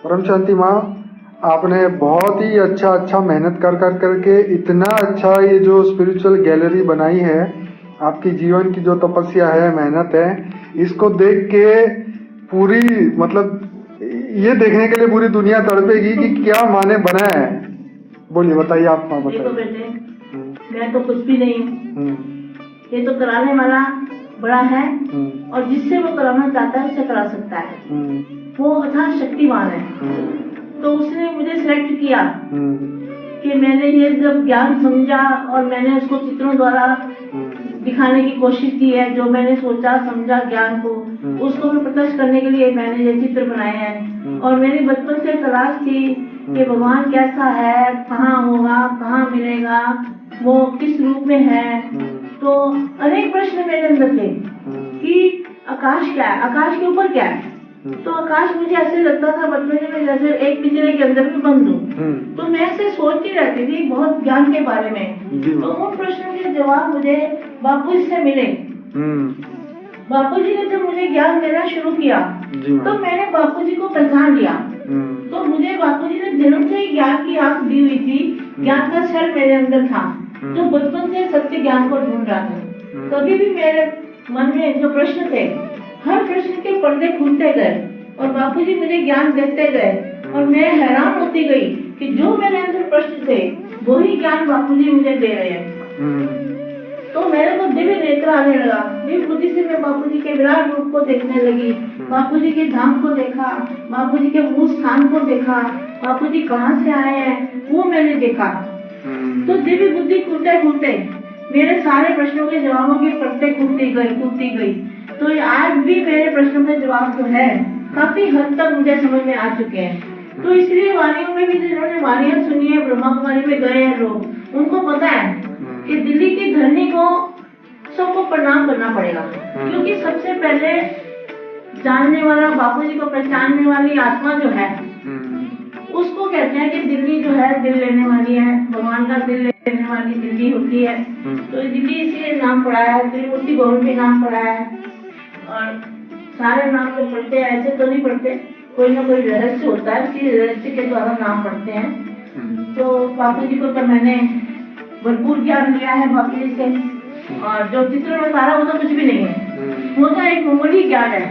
परम शांति माँ, आपने बहुत ही अच्छा मेहनत कर करके इतना अच्छा ये जो स्पिरिचुअल गैलरी बनाई है, आपकी जीवन की जो तपस्या है, मेहनत है, इसको देख के पूरी मतलब ये देखने के लिए पूरी दुनिया तड़पेगी कि क्या माँ ने बनाया है। बोलिए, बताइए आप माँ, देखो बताइए। बेटे, मैं तो कुछ भी नहीं हूँ। ये तो कराने वाला बड़ा है और जिससे वो कराना चाहता है उसे करा सकता है। वो अथाह शक्तिमान है। तो उसने मुझे सिलेक्ट किया कि मैंने ये जब ज्ञान समझा और मैंने उसको चित्रों द्वारा दिखाने की कोशिश की है, जो मैंने सोचा समझा ज्ञान को, उसको मैं प्रकट करने के लिए मैंने ये चित्र बनाए हैं। और मेरी बचपन से तलाश थी कि भगवान कैसा है, कहाँ होगा, कहाँ मिलेगा, वो किस रूप में है। तो अनेक प्रश्न मेरे अंदर थे कि आकाश क्या है, आकाश के ऊपर क्या है। तो आकाश मुझे ऐसे लगता था बचपन में जैसे एक पिंजरे के अंदर में बंद हूँ। तो मैं ऐसे सोचती रहती थी बहुत ज्ञान के बारे में। तो उन प्रश्नों के जवाब मुझे बापूजी से मिले। बापूजी ने जब मुझे ज्ञान देना शुरू किया तो मैंने बापूजी को पहचान लिया। तो मुझे बापूजी ने जन्म से ही ज्ञान की आंख दी हुई थी, ज्ञान का छल मेरे अंदर था, जो बचपन से सत्य ज्ञान को ढूंढ रहा था। कभी भी मेरे मन में जो प्रश्न थे, हर प्रश्न के पर्दे खुलते गए और बापूजी मुझे ज्ञान देते गए और मैं हैरान होती गई कि जो मेरे अंदर प्रश्न थे वही ज्ञान बापूजी मुझे दे रहे हैं। तो मेरे को दिव्य नेत्र आने लगा। दिव्य बुद्धि से मैं बापूजी के विराट रूप को देखने लगी, बापूजी के धाम को देखा, बापूजी के मूल स्थान को देखा, बापूजी कहाँ से आए हैं वो मैंने देखा। तो दिव्य बुद्धि खुलते खुलते मेरे सारे प्रश्नों के जवाबों की परतें खुलती गई। तो आज भी मेरे प्रश्नों के जवाब जो है काफी हद तक मुझे समझ में आ चुके हैं। तो इसलिए वाणियों में भी जिन्होंने वाणियां सुनी है, ब्रह्मा कुमारी में गए हैं लोग, उनको पता है कि दिल्ली की धरनी को सबको प्रणाम करना पड़ेगा, क्योंकि सबसे पहले जानने वाला, बापूजी को पहचानने वाली आत्मा जो है उसको कहते हैं कि दिल्ली जो है दिल लेने वाली है, भगवान का दिल लेने वाली दिल्ली होती है। तो दिल्ली इसलिए नाम पड़ा है, त्रिमूर्ति भवन भी नाम पड़ा है। और सारे नाम जो पढ़ते हैं ऐसे तो नहीं पढ़ते, कोई ना कोई रहस्य होता है, उसी रहस्य के द्वारा नाम पढ़ते हैं। तो बापूजी को तो मैंने भरपूर ज्ञान लिया है बापूजी से। और जो चित्र में उतारा वो तो कुछ भी नहीं है, वो तो एक मामूली ज्ञान है।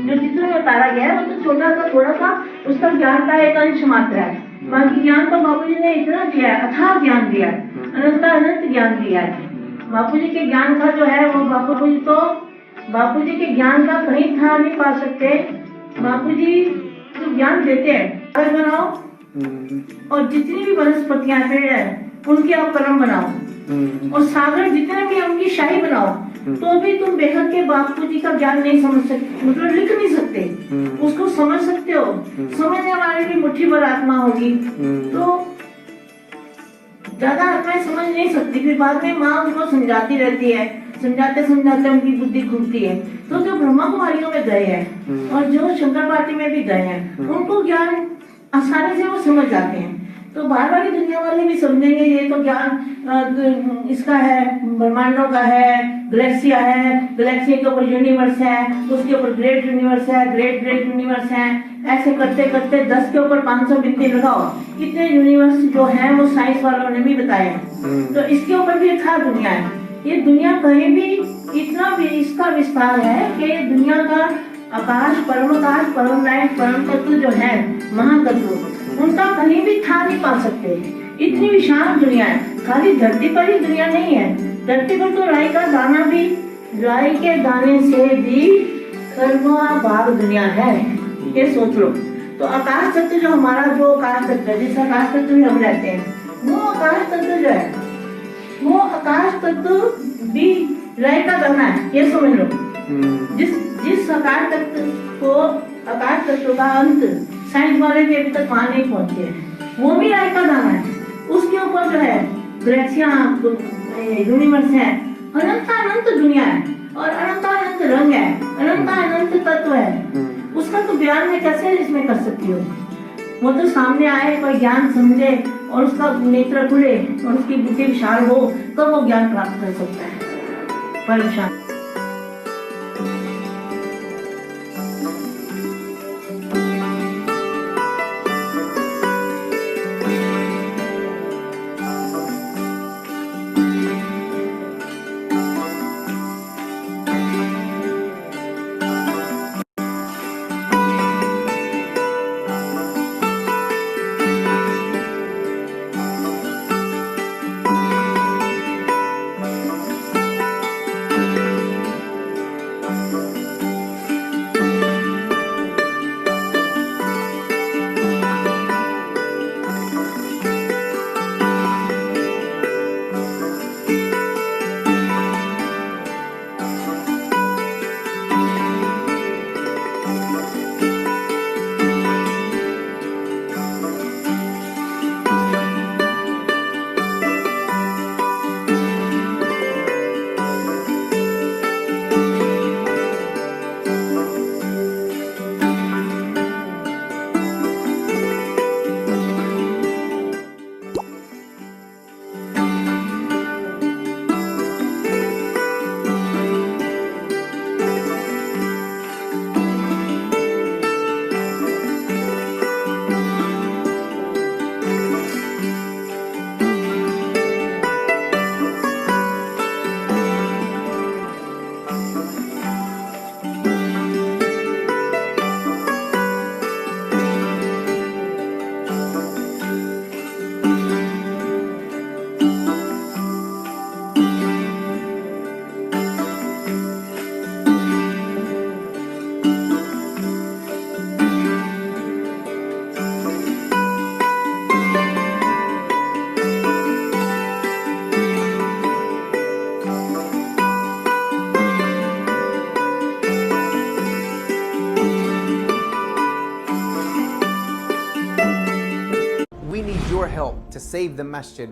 जो चित्र में उतारा गया है वो तो छोटा सा थोड़ा सा उसका ज्ञान का एक अंश मात्र है। बाकी ज्ञान तो बापूजी ने इतना दिया है, अथाह ज्ञान दिया है, अनंत ज्ञान दिया है। बापूजी के ज्ञान का जो है वो बापूजी के ज्ञान का कहीं था नहीं पा सकते। बापूजी जो ज्ञान देते हैं बनाओ और जितनी भी वनस्पतियां पेड़ है उनके आप कर्म बनाओ और सागर जितने भी उनकी शाही बनाओ, तो भी तुम बेहद के बापूजी का ज्ञान नहीं समझ सकते, मतलब लिख नहीं सकते, उसको समझ सकते हो। समझने वाले भी मुट्ठी भर आत्मा होगी, तो ज्यादा आत्माएं समझ नहीं सकती। फिर बाद में माँ उनको समझाती रहती है, समझाते समझाते उनकी बुद्धि खुलती है। तो जो ब्रह्मा कुमारियों में गए हैं और जो शंकर पार्टी में भी गए हैं, उनको ज्ञान आसानी से वो समझ जाते हैं। तो बाहर वाली दुनिया वाले भी समझेंगे ये तो ज्ञान इसका है, ब्रह्मांडों का है, गैलेक्सिया है, गैलेक्सी के ऊपर यूनिवर्स है, उसके ऊपर ग्रेट यूनिवर्स है, ग्रेट यूनिवर्स है। ऐसे करते करते 10 के ऊपर 500 बिंदी लगाओ, कितने यूनिवर्स जो है वो साइंस वालों ने भी बताए हैं। तो इसके ऊपर भी था दुनिया है। ये दुनिया कहीं भी इतना भी इसका विस्तार है कि दुनिया का आकाश, परम लाइट, परम तत्व जो है, महातत्व, उनका कहीं भी था नहीं पा सकते। इतनी विशाल दुनिया है। खाली धरती पर ही दुनिया नहीं है, धरती पर तो राई का दाना भी, राई के दाने से भी खरबों भाग दुनिया है, ये सोच लो। तो आकाश तत्व जो हमारा, जो आकाश तत्व है, जिस आकाश तत्व में हम रहते हैं, वो आकाश तत्व जो है, वो आकाश तत्व भी राई का दाना है, ये समझ लो। जिस आकाश तत्व को, आकाश तत्व का अंत साइंस वाले भी अभी तक वहां नहीं पहुंचे हैं, वो भी राई का दाना है। उसके ऊपर जो है गैलेक्सियां, यूनिवर्स है, अनंत दुनिया है और अनंत रंग है, अनंत तत्व है। उसका तो बयान मैं कैसे इसमें कर सकती हूँ। वो तो सामने आए, कोई ज्ञान समझे और उसका नेत्र खुले और उसकी बुद्धि विशाल हो, तो वो ज्ञान प्राप्त कर सकता है। परम शांति। save the masjid.